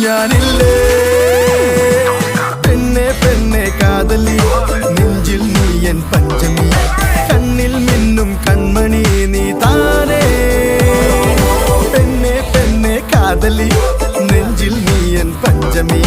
ഞാനില്ലേ പെണ്ണെ പെണ്ണെ കാതലി നെഞ്ചിൽ നീ എൻ പഞ്ചമി കണ്ണിൽ മിന്നും കൺമണി നീ താനേ പെണ്ണെ പെണ്ണെ കാതലി നെഞ്ചിൽ നീ എൻ പഞ്ചമി